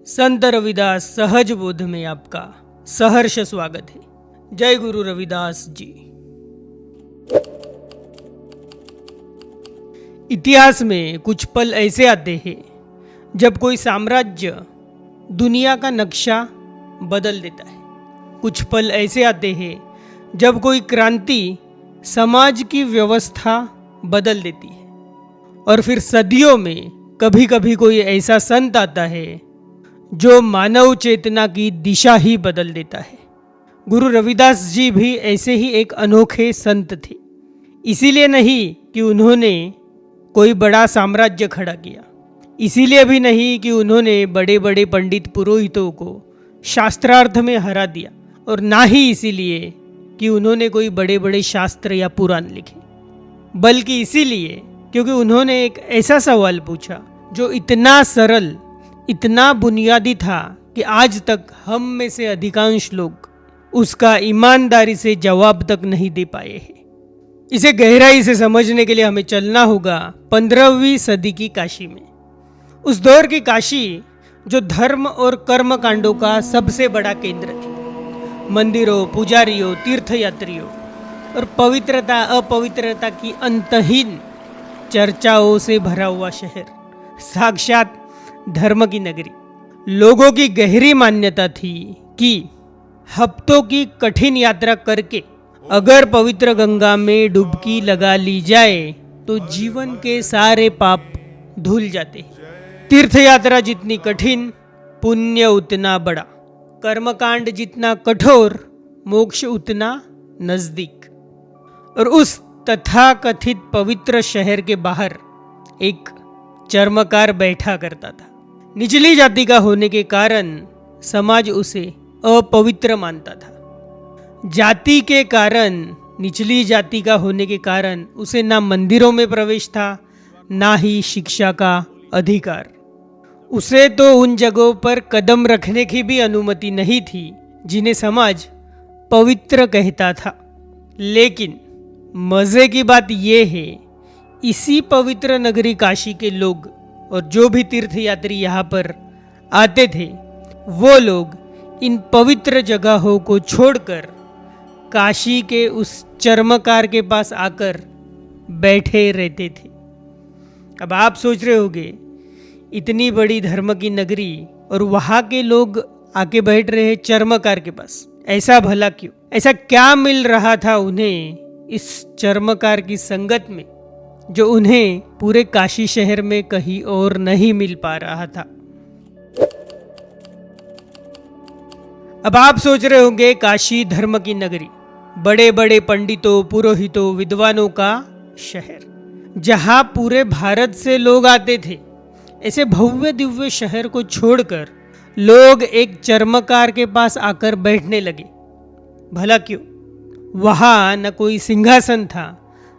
संत रविदास सहज बोध में आपका सहर्ष स्वागत है। जय गुरु रविदास जी। इतिहास में कुछ पल ऐसे आते हैं जब कोई साम्राज्य दुनिया का नक्शा बदल देता है। कुछ पल ऐसे आते हैं जब कोई क्रांति समाज की व्यवस्था बदल देती है। और फिर सदियों में कभी कभी कोई ऐसा संत आता है जो मानव चेतना की दिशा ही बदल देता है। गुरु रविदास जी भी ऐसे ही एक अनोखे संत थे। इसीलिए नहीं कि उन्होंने कोई बड़ा साम्राज्य खड़ा किया, इसीलिए भी नहीं कि उन्होंने बड़े बड़े पंडित पुरोहितों को शास्त्रार्थ में हरा दिया, और ना ही इसीलिए कि उन्होंने कोई बड़े बड़े शास्त्र या पुराण लिखे, बल्कि इसीलिए क्योंकि उन्होंने एक ऐसा सवाल पूछा जो इतना सरल, इतना बुनियादी था कि आज तक हम में से अधिकांश लोग उसका ईमानदारी से जवाब तक नहीं दे पाए हैं। इसे गहराई से समझने के लिए हमें चलना होगा 15वीं सदी की काशी में। उस दौर की काशी जो धर्म और कर्म कांडों का सबसे बड़ा केंद्र थी। मंदिरों, पुजारियों, तीर्थयात्रियों और पवित्रता अपवित्रता की अंतहीन चर्चाओं से भरा हुआ शहर, साक्षात धर्म की नगरी। लोगों की गहरी मान्यता थी कि हफ्तों की कठिन यात्रा करके अगर पवित्र गंगा में डुबकी लगा ली जाए तो जीवन के सारे पाप धुल जाते हैं। तीर्थ यात्रा जितनी कठिन, पुण्य उतना बड़ा। कर्मकांड जितना कठोर, मोक्ष उतना नजदीक। और उस तथाकथित पवित्र शहर के बाहर एक चर्मकार बैठा करता था। निचली जाति का होने के कारण समाज उसे अपवित्र मानता था। जाति के कारण, निचली जाति का होने के कारण उसे ना मंदिरों में प्रवेश था, ना ही शिक्षा का अधिकार। उसे तो उन जगहों पर कदम रखने की भी अनुमति नहीं थी जिन्हें समाज पवित्र कहता था। लेकिन मजे की बात यह है, इसी पवित्र नगरी काशी के लोग और जो भी तीर्थयात्री यहाँ पर आते थे, वो लोग इन पवित्र जगहों को छोड़कर काशी के उस चर्मकार के पास आकर बैठे रहते थे। अब आप सोच रहे होंगे, इतनी बड़ी धर्म की नगरी और वहाँ के लोग आके बैठ रहे हैं चर्मकार के पास, ऐसा भला क्यों? ऐसा क्या मिल रहा था उन्हें इस चर्मकार की संगत में जो उन्हें पूरे काशी शहर में कहीं और नहीं मिल पा रहा था? अब आप सोच रहे होंगे, काशी धर्म की नगरी, बड़े बड़े पंडितों, पुरोहितों, विद्वानों का शहर, जहां पूरे भारत से लोग आते थे। ऐसे भव्य दिव्य शहर को छोड़कर लोग एक चर्मकार के पास आकर बैठने लगे। भला क्यों? वहां न कोई सिंहासन था,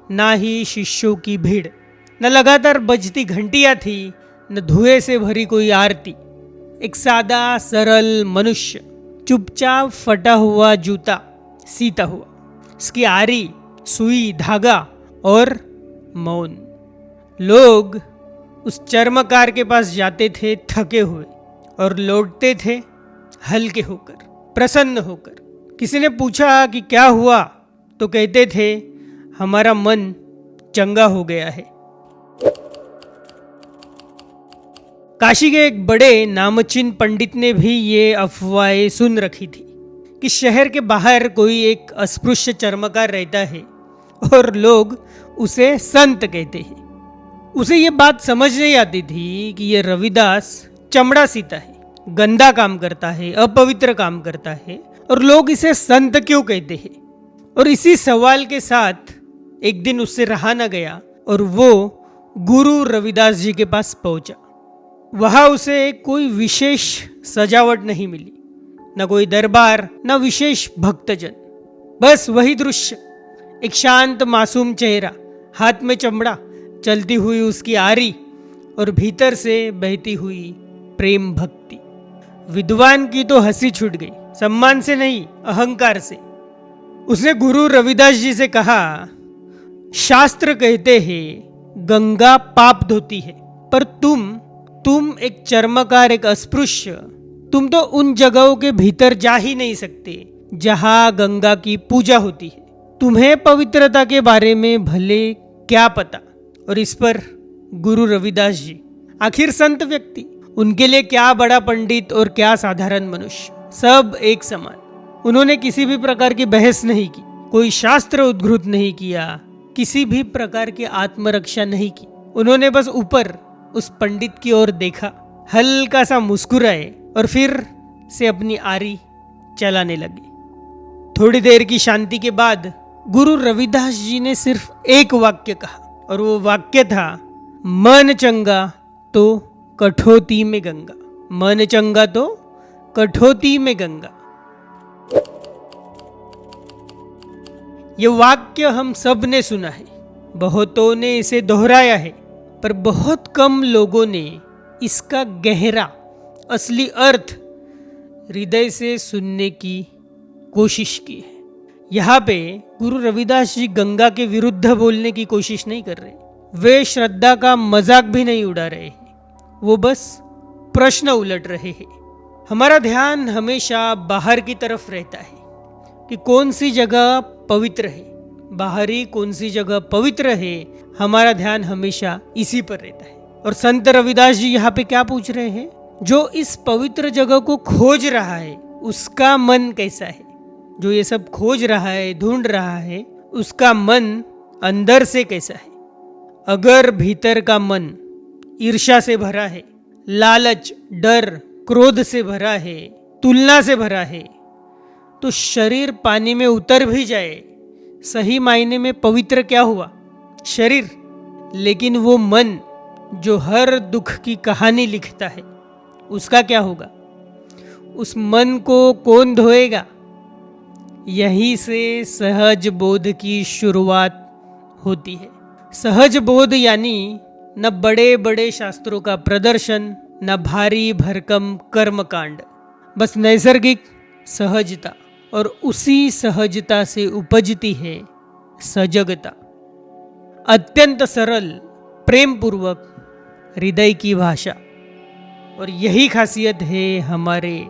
ना ही शिष्यों की भीड़, न लगातार बजती घंटियां थी, न धुएं से भरी कोई आरती। एक सादा सरल मनुष्य, चुपचाप फटा हुआ जूता सीता हुआ, उसकी आरी, सुई, धागा और मौन। लोग उस चर्मकार के पास जाते थे थके हुए और लौटते थे हल्के होकर, प्रसन्न होकर। किसी ने पूछा कि क्या हुआ, तो कहते थे हमारा मन चंगा हो गया है। काशी के एक बड़े नामचीन पंडित ने भी ये अफवाहें सुन रखी थी कि शहर के बाहर कोई एक अस्पृश्य चर्मकार रहता है और लोग उसे संत कहते हैं। उसे ये बात समझ नहीं आती थी कि ये रविदास चमड़ा सीता है, गंदा काम करता है, अपवित्र काम करता है, और लोग इसे संत क्यों कहते हैं। और इसी सवाल के साथ एक दिन उससे रहा न गया और वो गुरु रविदास जी के पास पहुंचा। वहां उसे कोई विशेष सजावट नहीं मिली, न कोई दरबार, न विशेष भक्तजन। बस वही दृश्य, एक शांत मासूम चेहरा, हाथ में चमड़ा, चलती हुई उसकी आरी और भीतर से बहती हुई प्रेम भक्ति। विद्वान की तो हंसी छूट गई, सम्मान से नहीं, अहंकार से। उसने गुरु रविदास जी से कहा, शास्त्र कहते हैं गंगा पाप धोती है, पर तुम एक चर्मकार, एक अस्पृश्य, तुम तो उन जगहों के भीतर जा ही नहीं सकते जहां गंगा की पूजा होती है। तुम्हें पवित्रता के बारे में भले क्या पता। और इस पर गुरु रविदास जी, आखिर संत व्यक्ति, उनके लिए क्या बड़ा पंडित और क्या साधारण मनुष्य, सब एक समान। उन्होंने किसी भी प्रकार की बहस नहीं की, कोई शास्त्र उद्धृत नहीं किया, किसी भी प्रकार की आत्मरक्षा नहीं की। उन्होंने बस ऊपर उस पंडित की ओर देखा, हल्का सा मुस्कुराए और फिर से अपनी आरी चलाने लगे। थोड़ी देर की शांति के बाद गुरु रविदास जी ने सिर्फ एक वाक्य कहा, और वो वाक्य था, मन चंगा तो कठौती में गंगा। मन चंगा तो कठौती में गंगा। ये वाक्य हम सब ने सुना है, बहुतों ने इसे दोहराया है, पर बहुत कम लोगों ने इसका गहरा असली अर्थ हृदय से सुनने की कोशिश की है। यहाँ पे गुरु रविदास जी गंगा के विरुद्ध बोलने की कोशिश नहीं कर रहे, वे श्रद्धा का मजाक भी नहीं उड़ा रहे हैं, वो बस प्रश्न उलट रहे हैं। हमारा ध्यान हमेशा बाहर की तरफ रहता है कि कौन सी जगह पवित्र है, बाहरी कौन सी जगह पवित्र है, हमारा ध्यान हमेशा इसी पर रहता है। और संत रविदास जी यहाँ पे क्या पूछ रहे हैं, जो इस पवित्र जगह को खोज रहा है उसका मन कैसा है। जो ये सब खोज रहा है, ढूंढ रहा है, उसका मन अंदर से कैसा है। अगर भीतर का मन ईर्ष्या से भरा है, लालच, डर, क्रोध से भरा है, तुलना से भरा है, तो शरीर पानी में उतर भी जाए, सही मायने में पवित्र क्या हुआ? शरीर। लेकिन वो मन जो हर दुख की कहानी लिखता है, उसका क्या होगा? उस मन को कौन धोएगा? यहीं से सहज बोध की शुरुआत होती है। सहज बोध यानी न बड़े बड़े शास्त्रों का प्रदर्शन, न भारी भरकम कर्मकांड, बस नैसर्गिक सहजता। और उसी सहजता से उपजती है सजगता। अत्यंत सरल, प्रेम पूर्वक हृदय की भाषा। और यही खासियत है हमारे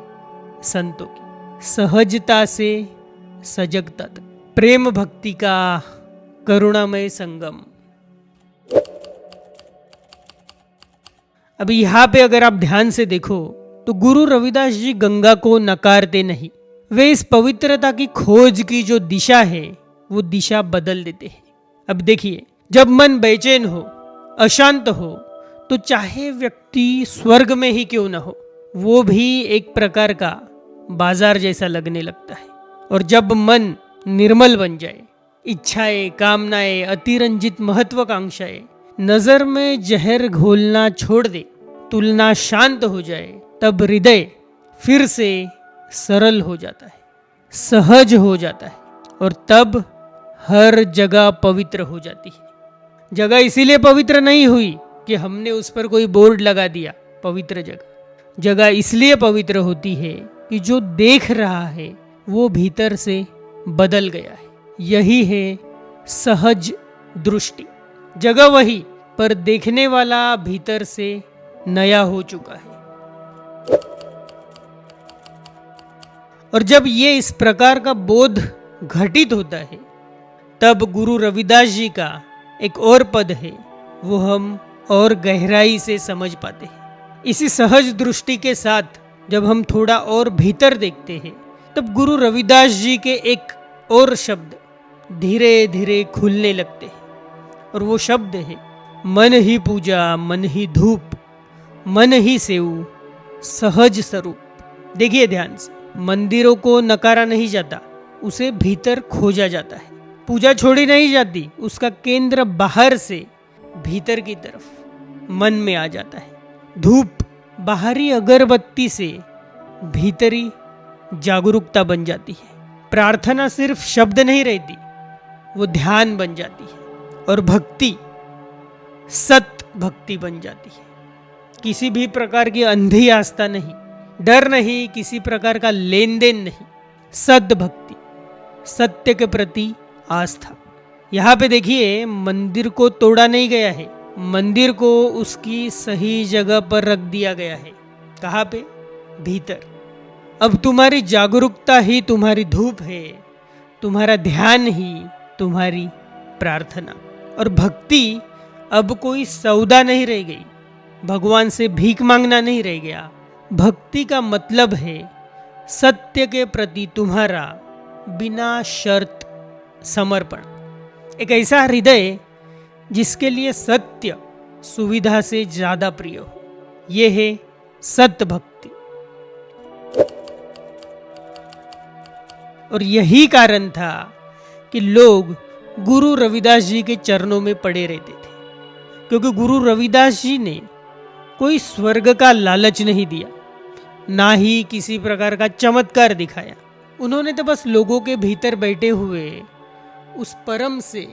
संतों की, सहजता से सजगता तक, प्रेम भक्ति का करुणामय संगम। अभी यहाँ पे अगर आप ध्यान से देखो तो गुरु रविदास जी गंगा को नकारते नहीं, वे इस पवित्रता की खोज की जो दिशा है वो दिशा बदल देते हैं। अब देखिए, जब मन बेचैन हो, अशांत हो, तो चाहे व्यक्ति स्वर्ग में ही क्यों न हो, वो भी एक प्रकार का बाजार जैसा लगने लगता है। और जब मन निर्मल बन जाए, इच्छाएं, कामनाएं, अतिरंजित महत्वाकांक्षाएं नजर में जहर घोलना छोड़ दे, तुलना शांत हो जाए, तब हृदय फिर से सरल हो जाता है, सहज हो जाता है, और तब हर जगह पवित्र हो जाती है। जगह इसीलिए पवित्र नहीं हुई कि हमने उस पर कोई बोर्ड लगा दिया पवित्र जगह। जगह इसलिए पवित्र होती है कि जो देख रहा है वो भीतर से बदल गया है। यही है सहज दृष्टि। जगह वही, पर देखने वाला भीतर से नया हो चुका है। और जब ये इस प्रकार का बोध घटित होता है, तब गुरु रविदास जी का एक और पद है, वो हम और गहराई से समझ पाते हैं। इसी सहज दृष्टि के साथ जब हम थोड़ा और भीतर देखते हैं, तब गुरु रविदास जी के एक और शब्द धीरे धीरे खुलने लगते हैं। और वो शब्द है, मन ही पूजा, मन ही धूप, मन ही सेऊ, सहज स्वरूप। देखिए ध्यान से, मंदिरों को नकारा नहीं जाता, उसे भीतर खोजा जाता है। पूजा छोड़ी नहीं जाती, उसका केंद्र बाहर से भीतर की तरफ मन में आ जाता है। धूप बाहरी अगरबत्ती से भीतरी जागरूकता बन जाती है। प्रार्थना सिर्फ शब्द नहीं रहती, वो ध्यान बन जाती है। और भक्ति सत भक्ति बन जाती है। किसी भी प्रकार की अंधी आस्था नहीं, डर नहीं, किसी प्रकार का लेन देन नहीं, सद भक्ति, सत्य के प्रति आस्था। यहाँ पे देखिए, मंदिर को तोड़ा नहीं गया है, मंदिर को उसकी सही जगह पर रख दिया गया है। कहाँ पे? भीतर। अब तुम्हारी जागरूकता ही तुम्हारी धूप है, तुम्हारा ध्यान ही तुम्हारी प्रार्थना। और भक्ति अब कोई सौदा नहीं रह गई, भगवान से भीख मांगना नहीं रह गया। भक्ति का मतलब है सत्य के प्रति तुम्हारा बिना शर्त समर्पण। एक ऐसा हृदय जिसके लिए सत्य सुविधा से ज्यादा प्रिय हो, यह है सत्य भक्ति। और यही कारण था कि लोग गुरु रविदास जी के चरणों में पड़े रहते थे, क्योंकि गुरु रविदास जी ने कोई स्वर्ग का लालच नहीं दिया, ना ही किसी प्रकार का चमत्कार दिखाया। उन्होंने तो बस लोगों के भीतर बैठे हुए उस परम से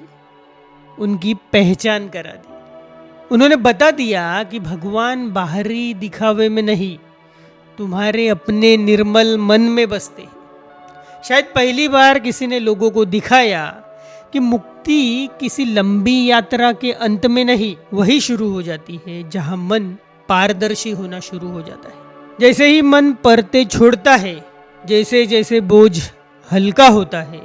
उनकी पहचान करा दी। उन्होंने बता दिया कि भगवान बाहरी दिखावे में नहीं, तुम्हारे अपने निर्मल मन में बसते हैं। शायद पहली बार किसी ने लोगों को दिखाया कि मुक्ति किसी लंबी यात्रा के अंत में नहीं, वही शुरू हो जाती है जहां मन पारदर्शी होना शुरू हो जाता है। जैसे ही मन परते छोड़ता है, जैसे जैसे बोझ हल्का होता है,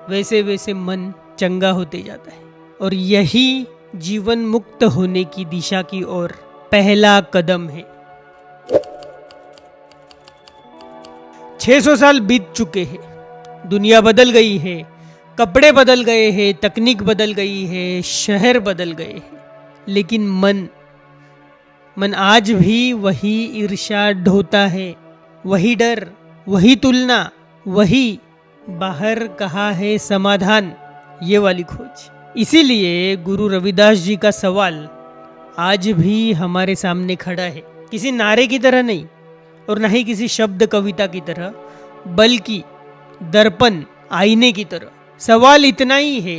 वैसे वैसे मन चंगा होते जाता है। और यही जीवन मुक्त होने की दिशा की ओर पहला कदम है। 600 साल बीत चुके हैं, दुनिया बदल गई है, कपड़े बदल गए हैं, तकनीक बदल गई है, शहर बदल गए हैं, लेकिन मन आज भी वही ईर्ष्या ढोता है, वही डर, वही तुलना, वही बाहर कहाँ है समाधान, ये वाली खोज। इसीलिए गुरु रविदास जी का सवाल आज भी हमारे सामने खड़ा है, किसी नारे की तरह नहीं और न ही किसी शब्द कविता की तरह, बल्कि दर्पण आईने की तरह। सवाल इतना ही है,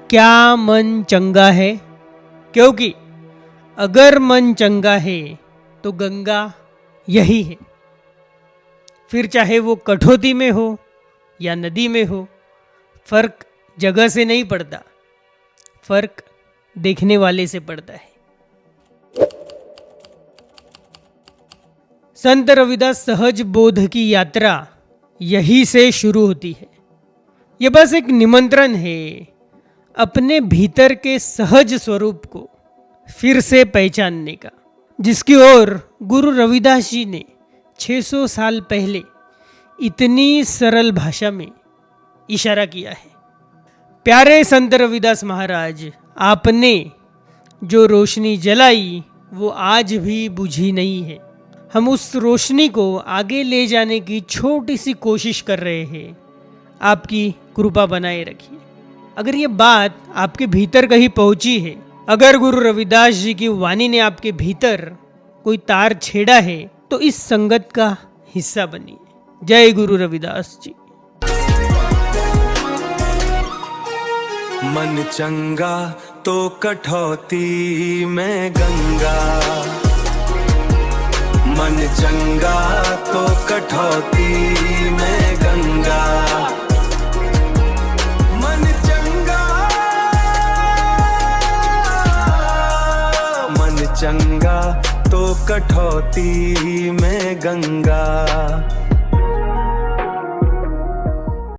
क्या मन चंगा है? क्योंकि अगर मन चंगा है तो गंगा यही है। फिर चाहे वो कठौती में हो या नदी में हो, फर्क जगह से नहीं पड़ता, फर्क देखने वाले से पड़ता है। संत रविदास सहज बोध की यात्रा यही से शुरू होती है। यह बस एक निमंत्रण है अपने भीतर के सहज स्वरूप को फिर से पहचानने का, जिसकी ओर गुरु रविदास जी ने 600 साल पहले इतनी सरल भाषा में इशारा किया है। प्यारे संत रविदास महाराज, आपने जो रोशनी जलाई वो आज भी बुझी नहीं है। हम उस रोशनी को आगे ले जाने की छोटी सी कोशिश कर रहे हैं। आपकी कृपा बनाए रखिए। अगर ये बात आपके भीतर कहीं पहुंची है, अगर गुरु रविदास जी की वाणी ने आपके भीतर कोई तार छेड़ा है, तो इस संगत का हिस्सा बनिए। जय गुरु रविदास जी। मन चंगा तो कठौती में गंगा, मन चंगा तो कठौती में गंगा, मन चंगा, मन चंगा तो कठौती में गंगा।